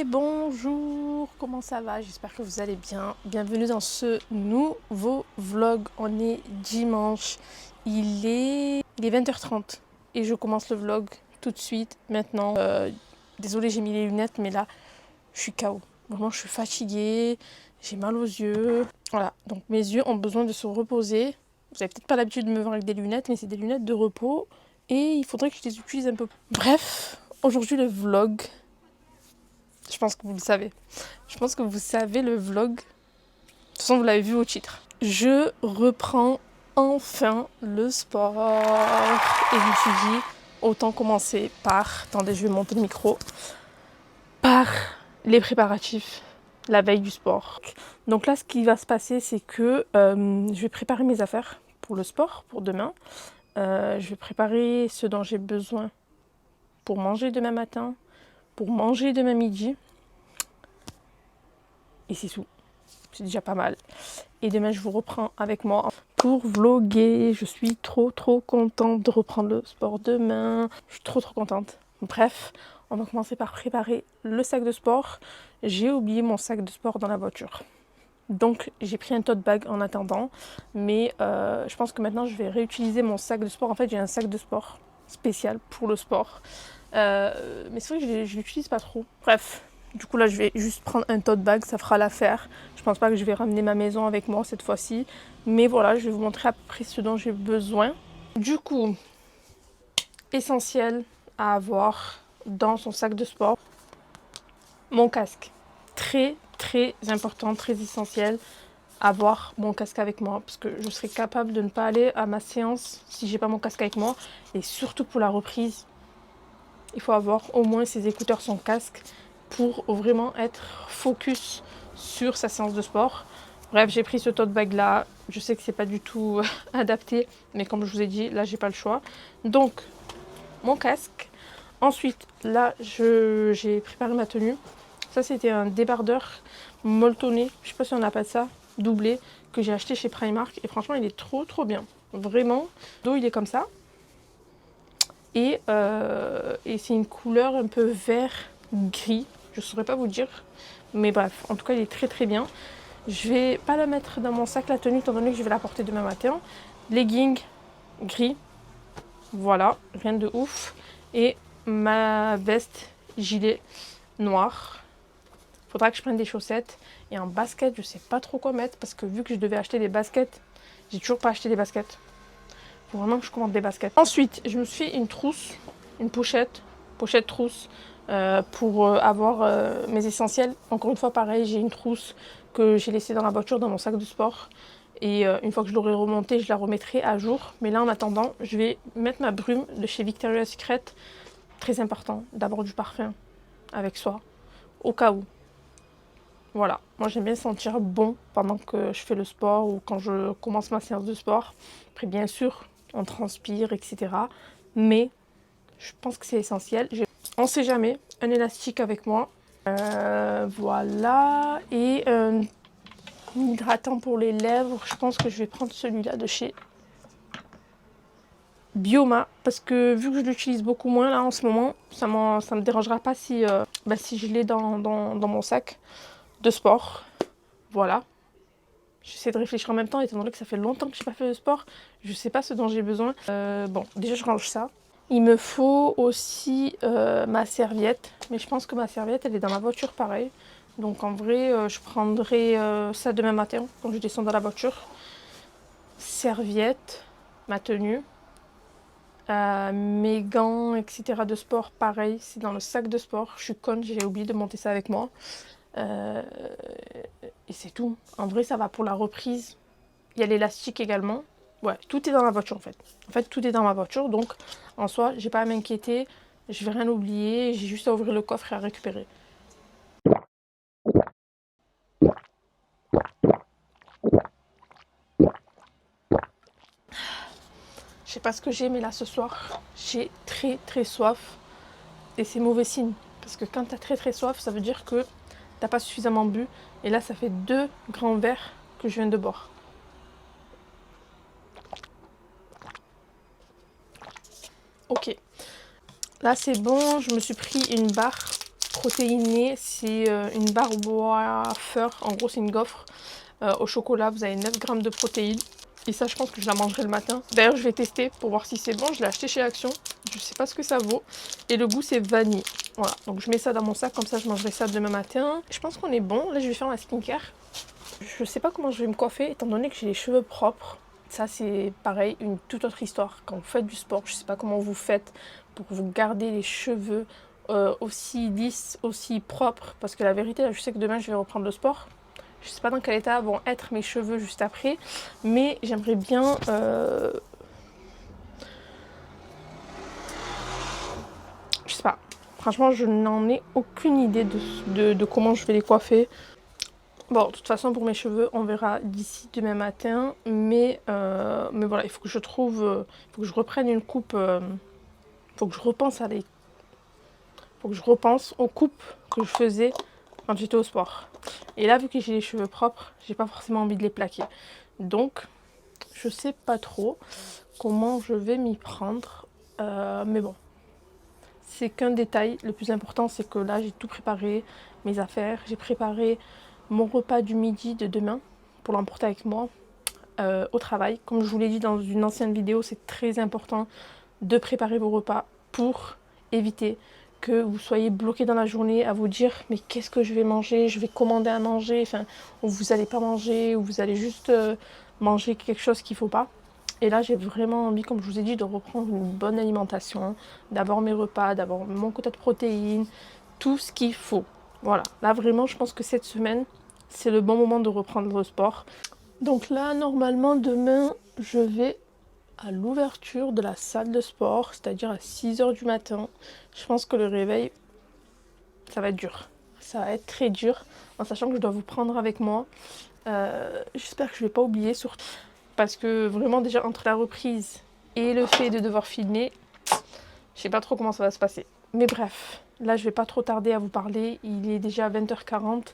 bonjour, comment ça va? J'espère que vous allez bien. Bienvenue dans ce nouveau vlog. On est dimanche, il est 20h30 et je commence le vlog tout de suite maintenant. Désolée, j'ai mis les lunettes, mais là, je suis KO. Vraiment, je suis fatiguée, j'ai mal aux yeux. Voilà, donc mes yeux ont besoin de se reposer. Vous avez peut-être pas l'habitude de me voir avec des lunettes, mais c'est des lunettes de repos et il faudrait que je les utilise un peu. Bref, aujourd'hui le vlog. Je pense que vous le savez. Je pense que vous savez le vlog. De toute façon, vous l'avez vu au titre. Je reprends enfin le sport. Et je me suis dit, autant commencer par... Attendez, je vais monter le micro. Par les préparatifs, la veille du sport. Donc là, ce qui va se passer, c'est que je vais préparer mes affaires pour le sport, pour demain. Je vais préparer ce dont j'ai besoin pour manger demain matin, pour manger demain midi. Et c'est tout. C'est déjà pas mal. Et demain, je vous reprends avec moi pour vlogger. Je suis trop contente de reprendre le sport demain. Je suis trop contente. Bref, on va commencer par préparer le sac de sport. J'ai oublié mon sac de sport dans la voiture. Donc, j'ai pris un tote bag en attendant. Mais je pense que maintenant, je vais réutiliser mon sac de sport. En fait, j'ai un sac de sport spécial pour le sport. Mais c'est vrai que je l'utilise pas trop. Bref. Du coup, là, je vais juste prendre un tote bag, ça fera l'affaire. Je pense pas que je vais ramener ma maison avec moi cette fois-ci. Mais voilà, je vais vous montrer à peu près ce dont j'ai besoin. Du coup, essentiel à avoir dans son sac de sport, mon casque. Très important, très essentiel, avoir mon casque avec moi. Parce que je serai capable de ne pas aller à ma séance si j'ai pas mon casque avec moi. Et surtout pour la reprise, il faut avoir au moins ses écouteurs, son casque, pour vraiment être focus sur sa séance de sport. Bref, j'ai pris ce tote bag là. Je sais que c'est pas du tout adapté, mais comme je vous ai dit, là j'ai pas le choix. Donc, mon casque. Ensuite, là, j'ai préparé ma tenue. Ça, c'était un débardeur molletonné. Je sais pas si on appelle ça, doublé, que j'ai acheté chez Primark. Et franchement, il est trop bien. Vraiment. Le dos, il est comme ça. Et c'est une couleur un peu vert gris, je ne saurais pas vous dire, mais bref, en tout cas il est très bien. Je vais pas la mettre dans mon sac la tenue étant donné que je vais la porter demain matin. Leggings gris, voilà, rien de ouf. Et ma veste gilet noir. Faudra que je prenne des chaussettes et un basket, je sais pas trop quoi mettre parce que vu que je devais acheter des baskets, j'ai toujours pas acheté des baskets. Faut vraiment que je commande des baskets. Ensuite, je me suis fait une trousse, une pochette trousse pour avoir mes essentiels. Encore une fois, pareil, j'ai une trousse que j'ai laissée dans la voiture, dans mon sac de sport. Et une fois que je l'aurai remontée, je la remettrai à jour. Mais là, en attendant, je vais mettre ma brume de chez Victoria's Secret. Très important d'avoir du parfum avec soi, au cas où. Voilà, moi j'aime bien sentir bon pendant que je fais le sport ou quand je commence ma séance de sport. Après, bien sûr, on transpire, etc. Mais je pense que c'est essentiel. On sait jamais, un élastique avec moi. Voilà. Et un hydratant pour les lèvres. Je pense que je vais prendre celui-là de chez Bioma. Parce que vu que je l'utilise beaucoup moins là en ce moment, ça me dérangera pas si je l'ai dans mon sac de sport. Voilà. J'essaie de réfléchir en même temps, étant donné que ça fait longtemps que je n'ai pas fait de sport. Je ne sais pas ce dont j'ai besoin. Bon, déjà, je range ça. Il me faut aussi ma serviette. Mais je pense que ma serviette, elle est dans la voiture pareil. Donc en vrai, je prendrai ça demain matin, quand je descends dans la voiture. Serviette, ma tenue. Mes gants, etc. de sport, pareil. C'est dans le sac de sport. Je suis conne, j'ai oublié de monter ça avec moi. Et c'est tout. En vrai, ça va pour la reprise. Il y a l'élastique également. Ouais, tout est dans la voiture en fait. En fait, tout est dans ma voiture. Donc, en soi, j'ai pas à m'inquiéter. Je vais rien oublier. J'ai juste à ouvrir le coffre et à récupérer. Je sais pas ce que j'ai, mais là, ce soir, j'ai très soif. Et c'est mauvais signe. Parce que quand t'as très soif, ça veut dire que t'as pas suffisamment bu. Et là, ça fait 2 grands verres que je viens de boire. Ok. Là, c'est bon. Je me suis pris une barre protéinée, c'est une barre wafer. En gros, c'est une gaufre au chocolat. Vous avez 9 grammes de protéines. Et ça, je pense que je la mangerai le matin. D'ailleurs, je vais tester pour voir si c'est bon. Je l'ai acheté chez Action. Je sais pas ce que ça vaut. Et le goût, c'est vanille. Voilà, donc je mets ça dans mon sac. Comme ça, je mangerai ça demain matin. Je pense qu'on est bon. Là, je vais faire ma skincare. Je sais pas comment je vais me coiffer, étant donné que j'ai les cheveux propres. Ça, c'est pareil, une toute autre histoire. Quand vous faites du sport, je sais pas comment vous faites pour vous garder les cheveux aussi lisses, aussi propres. Parce que la vérité, là, je sais que demain, je vais reprendre le sport. Je sais pas dans quel état vont être mes cheveux juste après, mais j'aimerais bien je sais pas. Franchement, je n'en ai aucune idée de comment je vais les coiffer. Bon, de toute façon, pour mes cheveux, on verra d'ici demain matin. Mais voilà, il faut que je trouve... il faut que je reprenne une coupe... il faut que je repense à les... faut que je repense aux coupes que je faisais quand j'étais au sport. Et là, vu que j'ai les cheveux propres, j'ai pas forcément envie de les plaquer. Donc, je sais pas trop comment je vais m'y prendre. Mais bon, c'est qu'un détail. Le plus important, c'est que là, j'ai tout préparé, mes affaires. J'ai préparé mon repas du midi de demain pour l'emporter avec moi au travail. Comme je vous l'ai dit dans une ancienne vidéo, c'est très important de préparer vos repas pour éviter que vous soyez bloqué dans la journée à vous dire mais qu'est-ce que je vais manger, je vais commander à manger, enfin, ou vous n'allez pas manger, ou vous allez juste manger quelque chose qu'il ne faut pas. Et là, j'ai vraiment envie, comme je vous ai dit, de reprendre une bonne alimentation, d'avoir mes repas, d'avoir mon quota de protéines, tout ce qu'il faut. Voilà, là vraiment, je pense que cette semaine, c'est le bon moment de reprendre le sport. Donc là, normalement, demain, je vais à l'ouverture de la salle de sport, c'est-à-dire à 6 h du matin. Je pense que le réveil, ça va être dur. Ça va être très dur, en sachant que je dois vous prendre avec moi. J'espère que je ne vais pas oublier, surtout parce que vraiment déjà entre la reprise et le fait de devoir filmer, je sais pas trop comment ça va se passer. Mais bref, là je vais pas trop tarder à vous parler. Il est déjà 20h40.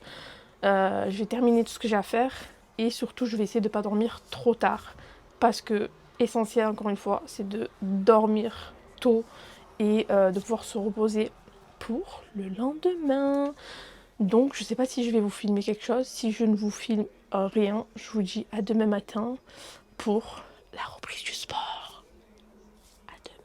Je vais terminer tout ce que j'ai à faire. Et surtout, je vais essayer de ne pas dormir trop tard. Parce que, essentiel encore une fois, c'est de dormir tôt et de pouvoir se reposer pour le lendemain. Donc, je ne sais pas si je vais vous filmer quelque chose. Si je ne vous filme rien, je vous dis à demain matin pour la reprise du sport. À demain.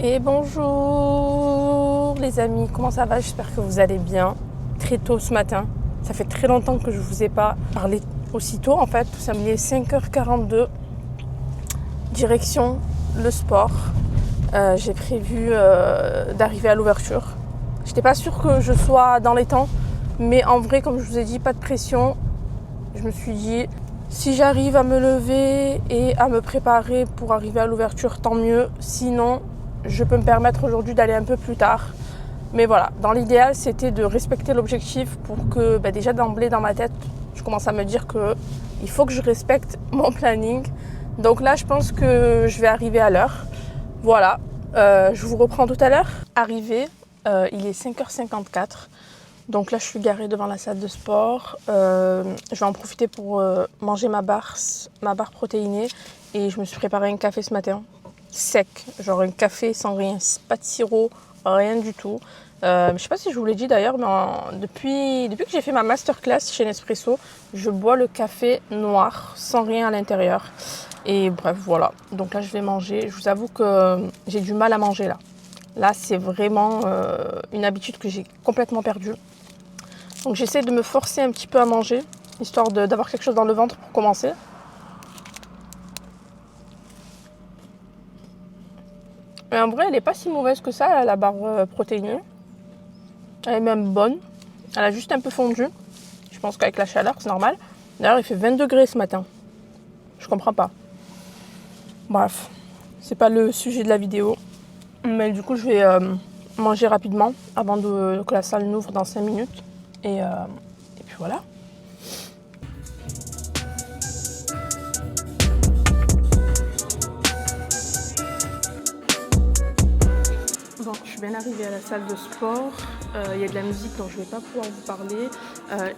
Et bonjour les amis, comment ça va? J'espère que vous allez bien. Très tôt ce matin, ça fait très longtemps que je ne vous ai pas parlé aussitôt en fait. Ça me est 5h42, direction le sport. J'ai prévu d'arriver à l'ouverture. J'étais pas sûre que je sois dans les temps, mais en vrai, comme je vous ai dit, pas de pression. Je me suis dit, si j'arrive à me lever et à me préparer pour arriver à l'ouverture, tant mieux. Sinon, je peux me permettre aujourd'hui d'aller un peu plus tard. Mais voilà, dans l'idéal, c'était de respecter l'objectif pour que déjà d'emblée dans ma tête, je commence à me dire qu'il faut que je respecte mon planning. Donc là, je pense que je vais arriver à l'heure. Voilà, je vous reprends tout à l'heure. Arrivé, il est 5h54. Donc là, je suis garée devant la salle de sport. Je vais en profiter pour manger ma barre protéinée. Et je me suis préparé un café ce matin, sec. Genre un café sans rien, pas de sirop, rien du tout. Je sais pas si je vous l'ai dit d'ailleurs, mais depuis que j'ai fait ma masterclass chez Nespresso, je bois le café noir sans rien à l'intérieur. Et bref, voilà. Donc là, je vais manger. Je vous avoue que j'ai du mal à manger là. Là, c'est vraiment une habitude que j'ai complètement perdue. Donc j'essaie de me forcer un petit peu à manger, histoire d'avoir quelque chose dans le ventre pour commencer. Mais en vrai, elle n'est pas si mauvaise que ça, la barre protéinée. Elle est même bonne. Elle a juste un peu fondu. Je pense qu'avec la chaleur, c'est normal. D'ailleurs, il fait 20 degrés ce matin. Je comprends pas. Bref, c'est pas le sujet de la vidéo. Mais du coup, je vais manger rapidement avant que la salle n'ouvre dans 5 minutes. Et puis voilà. Bon, je suis bien arrivée à la salle de sport. Il y a de la musique, donc je ne vais pas pouvoir vous parler.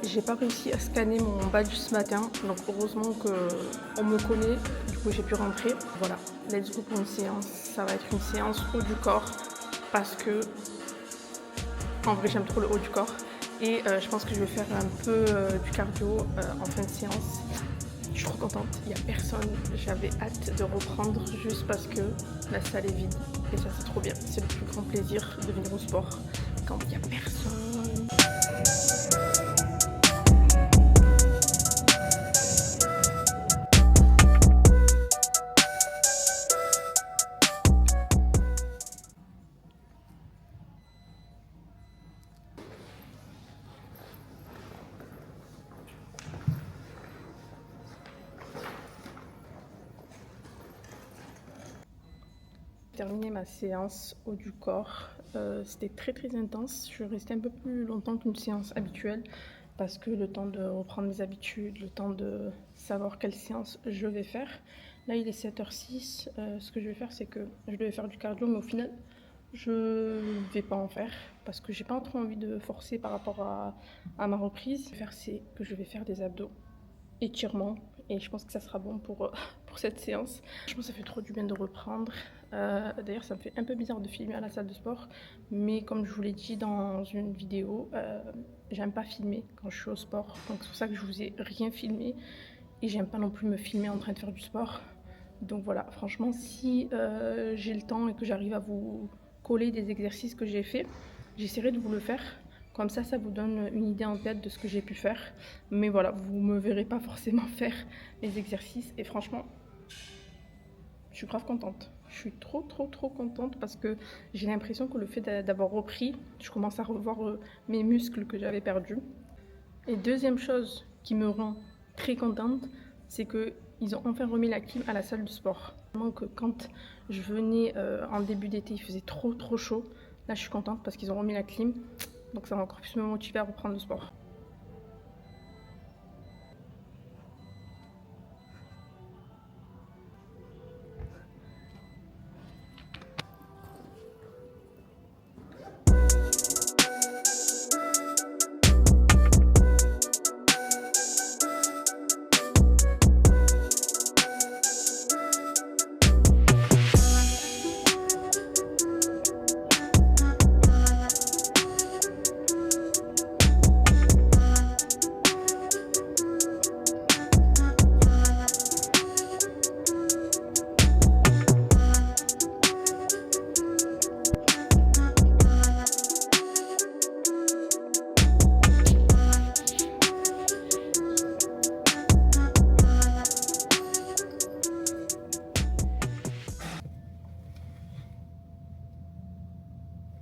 J'ai pas réussi à scanner mon badge ce matin, donc heureusement qu'on me connaît. Du coup, j'ai pu rentrer. Voilà, let's go pour une séance. Ça va être une séance haut du corps parce que, en vrai, j'aime trop le haut du corps. Et je pense que je vais faire un peu du cardio en fin de séance. Je suis trop contente, il n'y a personne. J'avais hâte de reprendre juste parce que la salle est vide. Et ça, c'est trop bien. C'est le plus grand plaisir de venir au sport quand il n'y a personne. J'ai terminé ma séance haut du corps. C'était très intense. Je suis restée un peu plus longtemps qu'une séance habituelle parce que le temps de reprendre mes habitudes, le temps de savoir quelle séance je vais faire. Là, il est 7h06. Ce que je vais faire, c'est que je devais faire du cardio, mais au final, je vais pas en faire parce que j'ai pas trop envie de forcer par rapport à ma reprise. Ce que je vais faire, c'est que je vais faire des abdos, étirements, et je pense que ça sera bon pour cette séance. Je pense que ça fait trop du bien de reprendre. D'ailleurs, ça me fait un peu bizarre de filmer à la salle de sport, mais comme je vous l'ai dit dans une vidéo, j'aime pas filmer quand je suis au sport, donc c'est pour ça que je vous ai rien filmé, et j'aime pas non plus me filmer en train de faire du sport. Donc voilà, franchement, si j'ai le temps et que j'arrive à vous coller des exercices que j'ai fait, j'essaierai de vous le faire. Comme ça vous donne une idée en tête de ce que j'ai pu faire. Mais voilà, vous me verrez pas forcément faire les exercices. Et franchement, je suis grave contente. Je suis trop contente parce que j'ai l'impression que le fait d'avoir repris, je commence à revoir mes muscles que j'avais perdus. Et deuxième chose qui me rend très contente, c'est qu'ils ont enfin remis la clim à la salle de sport. Que quand je venais en début d'été, il faisait trop chaud. Là, je suis contente parce qu'ils ont remis la clim. Donc ça va encore plus me motiver à reprendre le sport.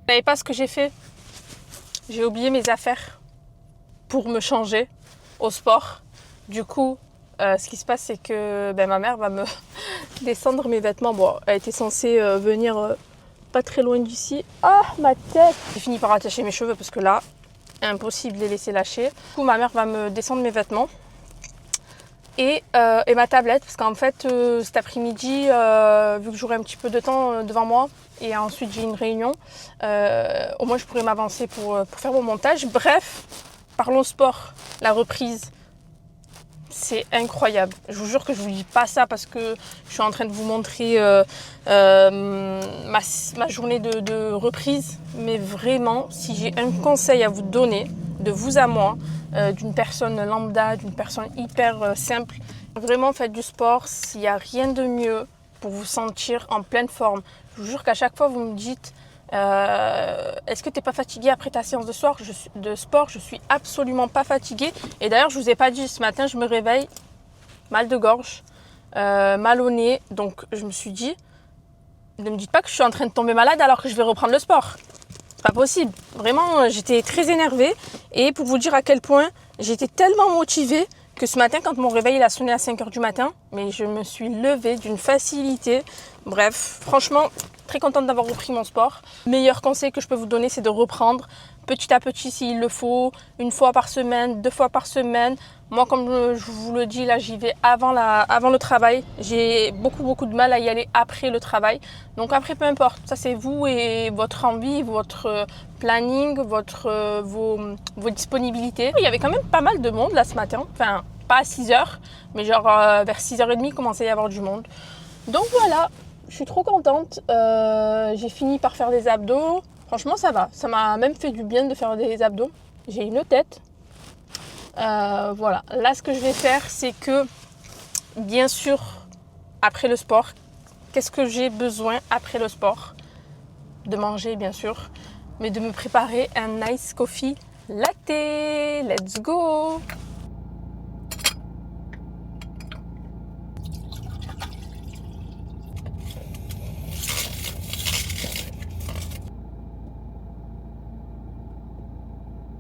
Vous savez pas ce que j'ai fait? J'ai oublié mes affaires pour me changer au sport. Du coup, ce qui se passe, c'est que ma mère va me descendre mes vêtements. Bon, elle était censée venir pas très loin d'ici. Ah, ma tête! J'ai fini par attacher mes cheveux parce que là, impossible de les laisser lâcher. Du coup, ma mère va me descendre mes vêtements. Et ma tablette, parce qu'en fait, cet après-midi, vu que j'aurai un petit peu de temps devant moi, et ensuite j'ai une réunion, au moins je pourrais m'avancer pour faire mon montage. Bref, parlons sport, la reprise. C'est incroyable. Je vous jure que je vous dis pas ça parce que je suis en train de vous montrer ma journée de reprise. Mais vraiment, si j'ai un conseil à vous donner, de vous à moi, d'une personne lambda, d'une personne hyper simple, vraiment faites du sport. S'il n'y a rien de mieux pour vous sentir en pleine forme. Je vous jure qu'à chaque fois, vous me dites est-ce que tu n'es pas fatiguée après ta séance de sport? Je suis absolument pas fatiguée. Et d'ailleurs, je ne vous ai pas dit, ce matin, je me réveille, mal de gorge, mal au nez. Donc, je me suis dit, ne me dites pas que je suis en train de tomber malade alors que je vais reprendre le sport. C'est pas possible. Vraiment, j'étais très énervée. Et pour vous dire à quel point j'étais tellement motivée que ce matin, quand mon réveil il a sonné à 5h du matin, mais je me suis levée d'une facilité. Bref, franchement, très contente d'avoir repris mon sport. Le meilleur conseil que je peux vous donner, c'est de reprendre petit à petit s'il le faut, 1 fois par semaine, 2 fois par semaine. Moi, comme je vous le dis, là, j'y vais avant le travail. J'ai beaucoup de mal à y aller après le travail. Donc après, peu importe. Ça, c'est vous et votre envie, votre planning, vos disponibilités. Il y avait quand même pas mal de monde là ce matin. Enfin, pas à 6h, mais genre vers 6h30, il commençait à y avoir du monde. Donc voilà, je suis trop contente. J'ai fini par faire des abdos. Franchement, ça va. Ça m'a même fait du bien de faire des abdos. J'ai une tête. Voilà. Là, ce que je vais faire, c'est que, bien sûr, après le sport, qu'est-ce que j'ai besoin après le sport? De manger, bien sûr, mais de me préparer un nice coffee latte. Let's go!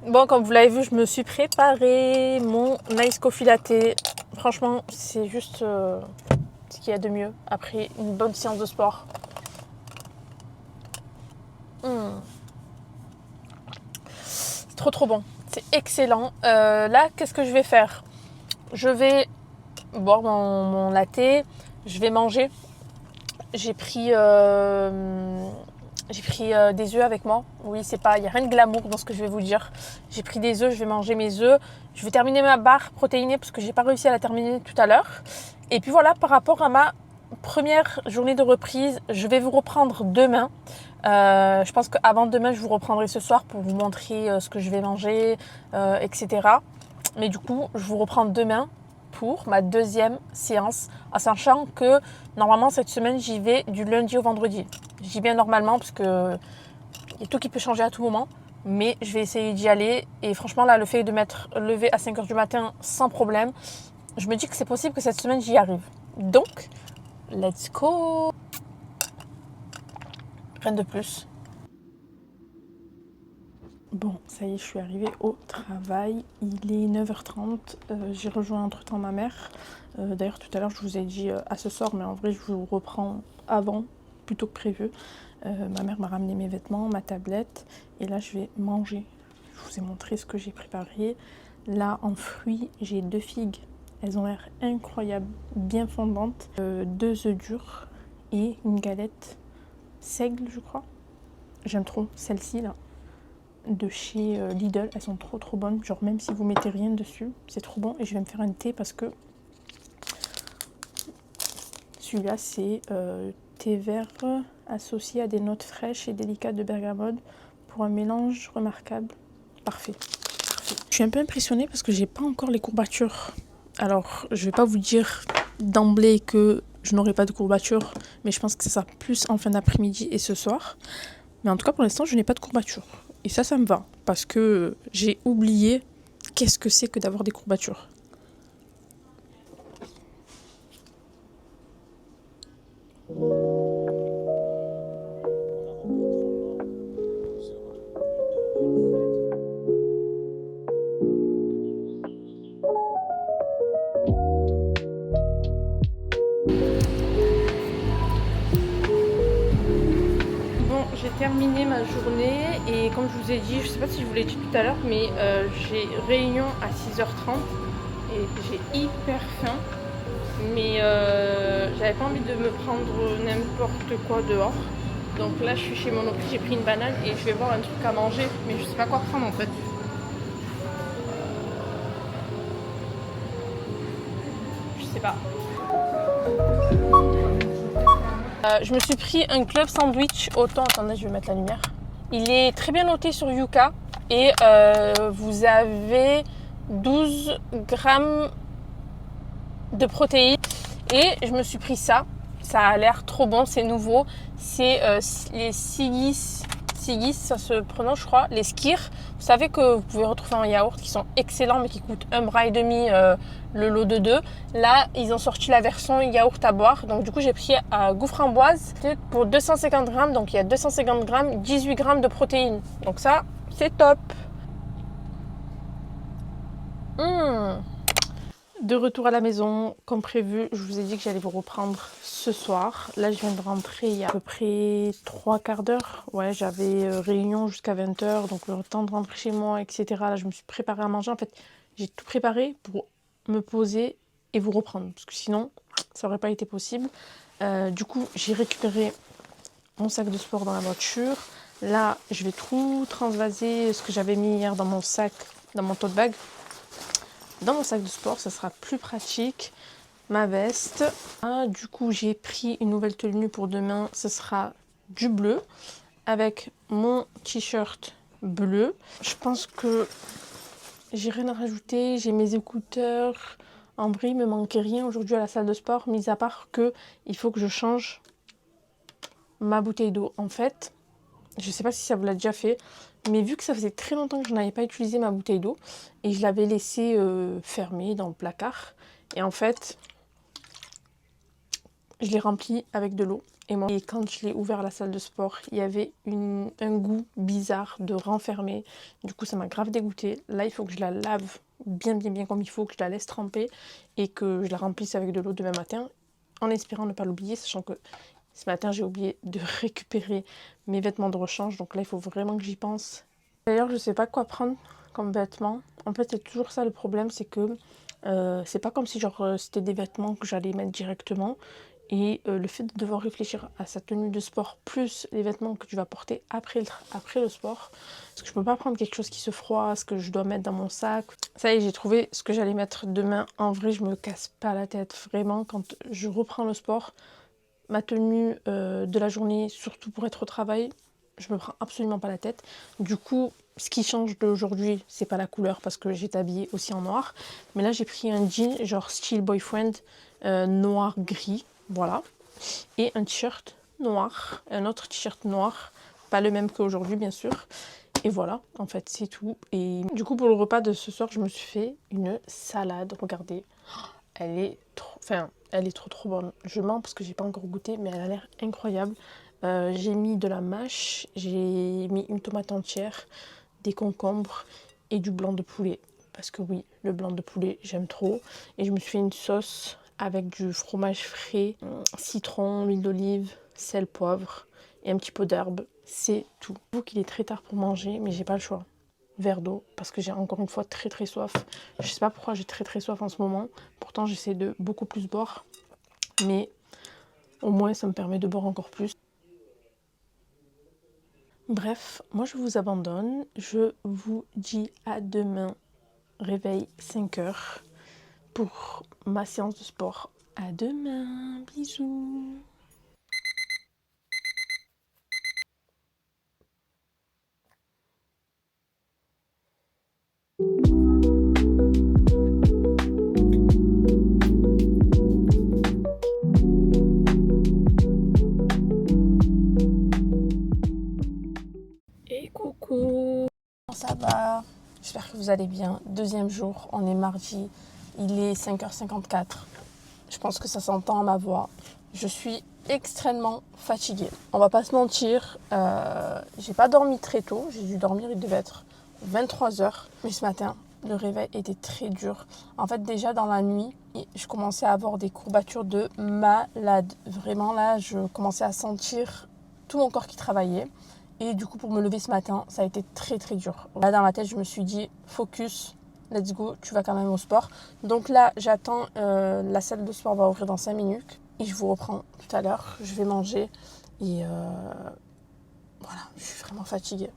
Bon, comme vous l'avez vu, je me suis préparé mon nice coffee latte. Franchement, c'est juste ce qu'il y a de mieux après une bonne séance de sport. C'est trop bon. C'est excellent. Là, qu'est-ce que je vais faire? Je vais boire mon latte. Je vais manger. J'ai pris des œufs avec moi. Oui, il n'y a rien de glamour dans ce que je vais vous dire. J'ai pris des œufs, je vais manger mes œufs. Je vais terminer ma barre protéinée parce que j'ai pas réussi à la terminer tout à l'heure. Et puis voilà, par rapport à ma première journée de reprise, je vais vous reprendre demain. Je pense qu'avant demain, je vous reprendrai ce soir pour vous montrer ce que je vais manger, etc. Mais du coup, je vous reprends demain pour ma deuxième séance, en sachant que normalement cette semaine j'y vais du lundi au vendredi. Je dis bien normalement parce que il y a tout qui peut changer à tout moment, mais je vais essayer d'y aller. Et franchement là, le fait de m'être levée à 5h du matin sans problème, je me dis que c'est possible que cette semaine j'y arrive. Donc, let's go! Rien de plus. Bon, ça y est, je suis arrivée au travail. Il est 9h30. J'ai rejoint entre-temps ma mère. D'ailleurs, tout à l'heure, je vous ai dit à ce soir, mais en vrai, je vous reprends avant, plutôt que prévu. Ma mère m'a ramené mes vêtements, ma tablette. Et là, je vais manger. Je vous ai montré ce que j'ai préparé. Là, en fruits, j'ai 2 figues. Elles ont l'air incroyables, bien fondantes. 2 œufs durs et une galette seigle, je crois. J'aime trop celle-ci, là. De chez Lidl, elles sont trop bonnes, genre même si vous mettez rien dessus, c'est trop bon. Et je vais me faire un thé parce que celui-là c'est thé vert associé à des notes fraîches et délicates de bergamote pour un mélange remarquable. Parfait. Je suis un peu impressionnée parce que j'ai pas encore les courbatures. Alors je vais pas vous dire d'emblée que je n'aurai pas de courbatures, mais je pense que c'est ça plus en fin d'après-midi et ce soir. Mais en tout cas pour l'instant je n'ai pas de courbatures. Et ça me va, parce que j'ai oublié qu'est-ce que c'est que d'avoir des courbatures. J'ai terminé ma journée et comme je vous ai dit, je sais pas si je vous l'ai dit tout à l'heure, mais j'ai réunion à 6h30 et j'ai hyper faim. Mais j'avais pas envie de me prendre n'importe quoi dehors. Donc là je suis chez Monoprix, j'ai pris une banane et je vais voir un truc à manger, mais je sais pas quoi prendre en fait. sais pas. Je me suis pris un club sandwich au thon. Attendez, je vais mettre la lumière. Il est très bien noté sur Yuka et vous avez 12 grammes de protéines. Et je me suis pris ça. Ça a l'air trop bon, c'est nouveau. C'est les Sigis, ça se prononce, je crois, les Skirs. Vous savez que vous pouvez retrouver en yaourt qui sont excellents mais qui coûtent 1,5 bras le lot de 2. Là, ils ont sorti la version yaourt à boire. Donc du coup, j'ai pris goût framboise pour 250 grammes. Donc il y a 250 grammes, 18 grammes de protéines. Donc ça, c'est top. De retour à la maison, comme prévu, je vous ai dit que j'allais vous reprendre ce soir. Là, je viens de rentrer il y a à peu près 3/4 d'heure. Ouais, j'avais réunion jusqu'à 20 h, donc le temps de rentrer chez moi, etc. Là, je me suis préparée à manger. En fait, j'ai tout préparé pour me poser et vous reprendre. Parce que sinon, ça n'aurait pas été possible. Du coup, j'ai récupéré mon sac de sport dans la voiture. Là, je vais tout transvaser ce que j'avais mis hier dans mon sac, dans mon tote bag. Dans mon sac de sport, ça sera plus pratique. Ma veste. Du coup, j'ai pris une nouvelle tenue pour demain. Ce sera du bleu avec mon t-shirt bleu. Je pense que j'ai rien à rajouter. J'ai mes écouteurs. En vrai, il me manquait rien aujourd'hui à la salle de sport, mis à part que il faut que je change ma bouteille d'eau. En fait, je sais pas si ça vous l'a déjà fait, mais vu que ça faisait très longtemps que je n'avais pas utilisé ma bouteille d'eau et je l'avais laissée fermée dans le placard, et en fait je l'ai remplie avec de l'eau et quand je l'ai ouvert à la salle de sport, il y avait un goût bizarre de renfermé. Du coup, ça m'a grave dégoûtée. Là, il faut que je la lave bien comme il faut, que je la laisse tremper et que je la remplisse avec de l'eau demain matin, en espérant ne pas l'oublier, sachant que ce matin, j'ai oublié de récupérer mes vêtements de rechange. Donc là, il faut vraiment que j'y pense. D'ailleurs, je ne sais pas quoi prendre comme vêtements. En fait, c'est toujours ça le problème, c'est que c'est pas comme si c'était des vêtements que j'allais mettre directement. Et le fait de devoir réfléchir à sa tenue de sport plus les vêtements que tu vas porter après le sport. Parce que je peux pas prendre quelque chose qui se froisse, que je dois mettre dans mon sac. Ça y est, j'ai trouvé ce que j'allais mettre demain. En vrai, je me casse pas la tête. Vraiment, quand je reprends le sport, ma tenue de la journée, surtout pour être au travail, je me prends absolument pas la tête. Du coup, ce qui change d'aujourd'hui, c'est pas la couleur parce que j'étais habillée aussi en noir. Mais là, j'ai pris un jean genre style boyfriend noir-gris, voilà. Et un t-shirt noir, un autre t-shirt noir, pas le même qu'aujourd'hui bien sûr. Et voilà, en fait, c'est tout. Et du coup, pour le repas de ce soir, je me suis fait une salade. Regardez, elle est trop bonne. Je mens parce que j'ai pas encore goûté, mais elle a l'air incroyable. J'ai mis de la mâche, j'ai mis une tomate entière, des concombres et du blanc de poulet. Parce que oui, le blanc de poulet, j'aime trop. Et je me suis fait une sauce avec du fromage frais, citron, huile d'olive, sel, poivre et un petit pot d'herbe. C'est tout. J'avoue qu'il est très tard pour manger, mais j'ai pas le choix. Verre d'eau, parce que j'ai encore une fois très soif. Je sais pas pourquoi j'ai très soif en ce moment. Pourtant, j'essaie de beaucoup plus boire. Mais au moins, ça me permet de boire encore plus. Bref, moi je vous abandonne. Je vous dis à demain, réveil 5 h pour ma séance de sport. À demain, bisous. Et coucou, comment ça va? J'espère que vous allez bien. Deuxième jour, on est mardi, il est 5h54. Je pense que ça s'entend à ma voix. Je suis extrêmement fatiguée. On va pas se mentir, j'ai pas dormi très tôt. J'ai dû dormir, il devait être 23 h. Mais ce matin, le réveil était très dur. En fait, déjà dans la nuit, je commençais à avoir des courbatures de malade. Vraiment là, je commençais à sentir tout mon corps qui travaillait. Et du coup, pour me lever ce matin, ça a été très dur. Là, dans ma tête, je me suis dit, focus, let's go, tu vas quand même au sport. Donc là, j'attends, la salle de sport va ouvrir dans 5 minutes. Et je vous reprends tout à l'heure. Je vais manger. Et voilà, je suis vraiment fatiguée.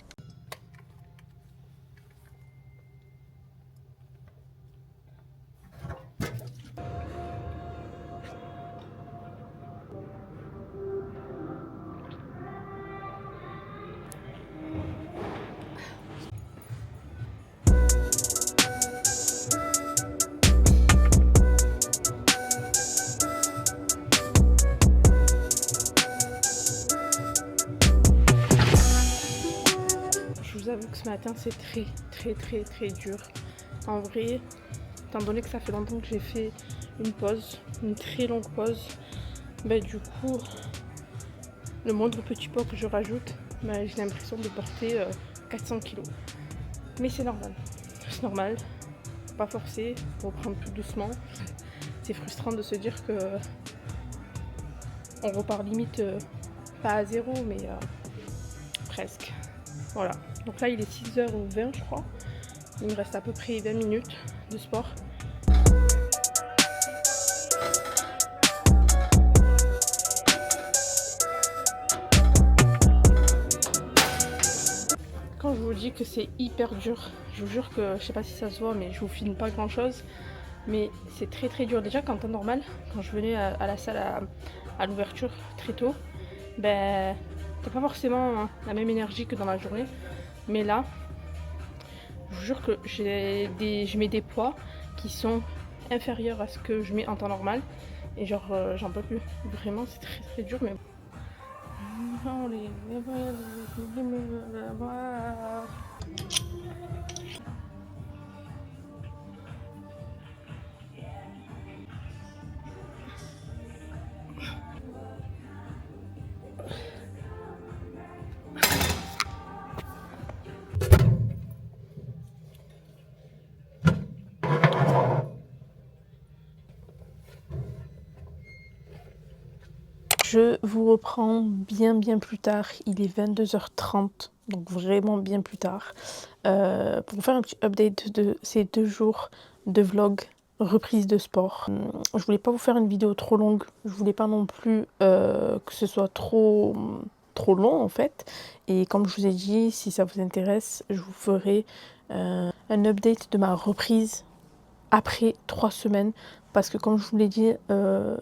ce matin, c'est très dur. En vrai, étant donné que ça fait longtemps que j'ai fait une pause, une très longue pause, bah, du coup, le moindre petit poids que je rajoute, bah, j'ai l'impression de porter 400 kilos. Mais c'est normal. C'est normal. Faut pas forcer, faut prendre tout doucement. C'est frustrant de se dire que on repart limite pas à zéro, mais presque. Voilà. Donc là, il est 6h20, je crois. Il me reste à peu près 20 minutes de sport. Quand je vous dis que c'est hyper dur, je vous jure que, je sais pas si ça se voit, mais je vous filme pas grand chose. Mais c'est très dur. Déjà, qu'en temps normal, quand je venais à la salle à l'ouverture très tôt, ben, t'as pas forcément la même énergie que dans la journée. Mais là, je vous jure que je mets des poids qui sont inférieurs à ce que je mets en temps normal. Et genre, j'en peux plus. Vraiment, c'est très dur, mais... Je vous reprends bien plus tard, il est 22h30, donc vraiment bien plus tard, pour vous faire un petit update de ces 2 jours de vlog reprise de sport. Je voulais pas vous faire une vidéo trop longue, je voulais pas non plus que ce soit trop long en fait, et comme je vous ai dit, si ça vous intéresse, je vous ferai un update de ma reprise après 3 semaines, parce que comme je vous l'ai dit,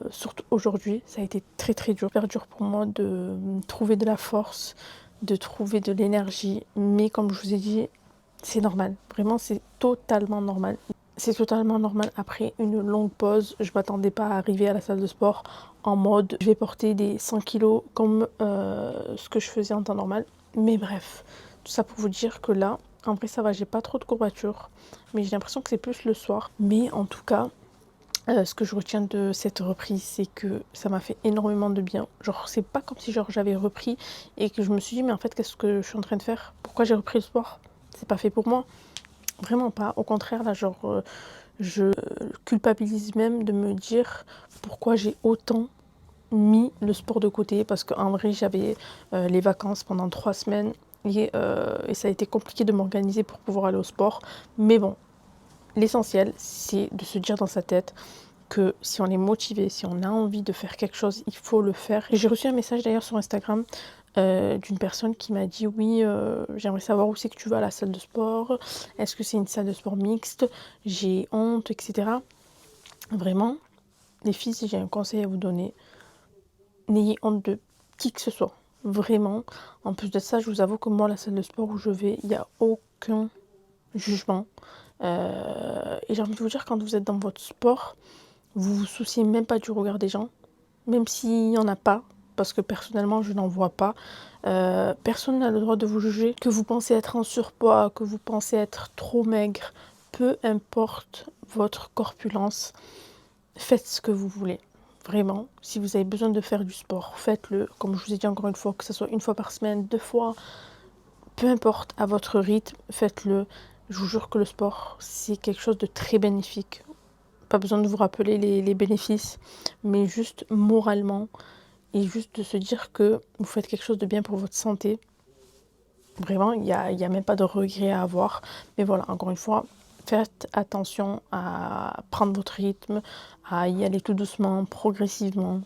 surtout aujourd'hui, ça a été très dur, super dur pour moi de trouver de la force, de trouver de l'énergie, mais comme je vous ai dit, c'est normal, vraiment c'est totalement normal. C'est totalement normal après une longue pause. Je m'attendais pas à arriver à la salle de sport en mode je vais porter des 100 kilos comme ce que je faisais en temps normal. Mais bref, tout ça pour vous dire que là, en vrai ça va, j'ai pas trop de courbatures, mais j'ai l'impression que c'est plus le soir. Mais en tout cas, ce que je retiens de cette reprise, c'est que ça m'a fait énormément de bien. Genre, c'est pas comme si genre j'avais repris et que je me suis dit mais en fait qu'est-ce que je suis en train de faire? Pourquoi j'ai repris le sport? C'est pas fait pour moi. Vraiment pas. Au contraire, là, genre, je culpabilise même de me dire pourquoi j'ai autant mis le sport de côté. Parce qu'en vrai, j'avais les vacances pendant 3 semaines et ça a été compliqué de m'organiser pour pouvoir aller au sport. Mais bon, l'essentiel, c'est de se dire dans sa tête que si on est motivé, si on a envie de faire quelque chose, il faut le faire. Et j'ai reçu un message d'ailleurs sur Instagram d'une personne qui m'a dit oui, j'aimerais savoir où c'est que tu vas à la salle de sport, est-ce que c'est une salle de sport mixte, j'ai honte, etc. Vraiment, les filles, si j'ai un conseil à vous donner, n'ayez honte de qui que ce soit, vraiment. En plus de ça, je vous avoue que moi, la salle de sport où je vais, il n'y a aucun jugement. Et j'ai envie de vous dire, quand vous êtes dans votre sport, vous vous souciez même pas du regard des gens, même s'il n'y en a pas, parce que personnellement je n'en vois pas. Personne n'a le droit de vous juger. Que vous pensez être en surpoids, que vous pensez être trop maigre, peu importe votre corpulence, faites ce que vous voulez. Vraiment, si vous avez besoin de faire du sport, faites-le. Comme je vous ai dit encore une fois, que ce soit 1 fois par semaine, 2 fois, peu importe, à votre rythme, faites-le. Je vous jure que le sport, c'est quelque chose de très bénéfique. Pas besoin de vous rappeler les bénéfices, mais juste moralement, et juste de se dire que vous faites quelque chose de bien pour votre santé. Vraiment, il y a même pas de regret à avoir. Mais voilà, encore une fois, faites attention à prendre votre rythme, à y aller tout doucement, progressivement,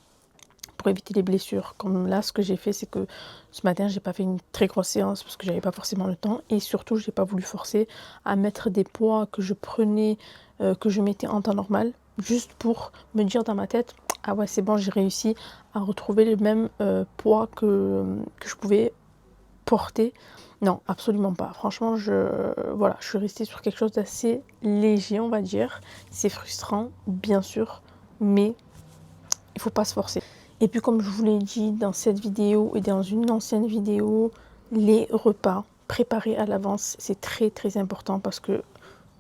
pour éviter les blessures. Comme là, ce que j'ai fait, c'est que ce matin, j'ai pas fait une très grosse séance parce que j'avais pas forcément le temps, et surtout, j'ai pas voulu forcer à mettre des poids que je prenais, que je mettais en temps normal, juste pour me dire dans ma tête, ah ouais, c'est bon, j'ai réussi à retrouver le même poids que je pouvais porter. Non, absolument pas. Franchement, voilà, je suis restée sur quelque chose d'assez léger, on va dire. C'est frustrant, bien sûr, mais il faut pas se forcer. Et puis comme je vous l'ai dit dans cette vidéo et dans une ancienne vidéo, les repas, préparer à l'avance, c'est très très important parce que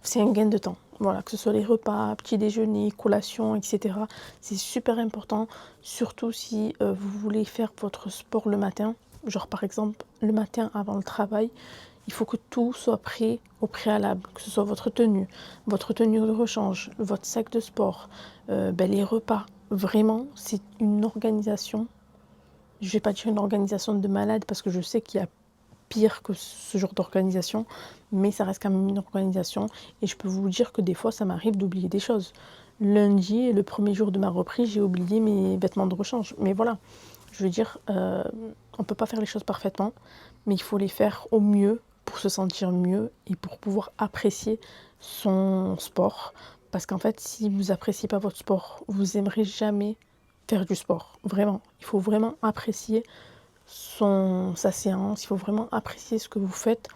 c'est un gain de temps. Voilà, que ce soit les repas, petit déjeuner, collation, etc. C'est super important, surtout si vous voulez faire votre sport le matin. Genre par exemple, le matin avant le travail, il faut que tout soit prêt au préalable, que ce soit votre tenue de rechange, votre sac de sport, les repas. Vraiment, c'est une organisation. Je ne vais pas dire une organisation de malade parce que je sais qu'il y a pire que ce genre d'organisation, mais ça reste quand même une organisation et je peux vous dire que des fois ça m'arrive d'oublier des choses. Lundi, le premier jour de ma reprise, j'ai oublié mes vêtements de rechange, mais voilà, je veux dire, on peut pas faire les choses parfaitement, mais il faut les faire au mieux pour se sentir mieux et pour pouvoir apprécier son sport, parce qu'en fait, si vous appréciez pas votre sport, vous aimerez jamais faire du sport, vraiment. Il faut vraiment apprécier sa séance, il faut vraiment apprécier ce que vous faites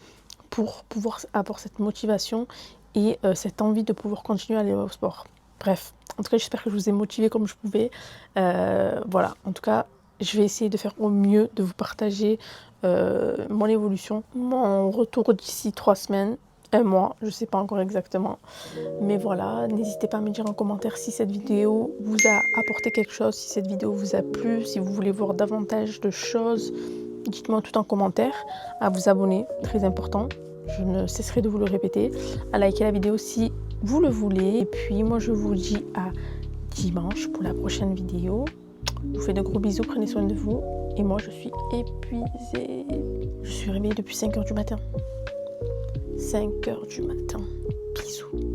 pour pouvoir avoir cette motivation et cette envie de pouvoir continuer à aller au sport. Bref, en tout cas, j'espère que je vous ai motivé comme je pouvais. Voilà, en tout cas, je vais essayer de faire au mieux, de vous partager mon évolution, mon retour d'ici 3 semaines, un mois, je ne sais pas encore exactement. Mais voilà, n'hésitez pas à me dire en commentaire si cette vidéo vous a apporté quelque chose, si cette vidéo vous a plu, si vous voulez voir davantage de choses. Dites-moi tout en commentaire, à vous abonner, très important. Je ne cesserai de vous le répéter, à liker la vidéo si vous le voulez. Et puis moi je vous dis à dimanche pour la prochaine vidéo. Je vous fais de gros bisous, prenez soin de vous. Et moi je suis épuisée. Je suis réveillée depuis 5 h du matin. 5 h du matin. Bisous.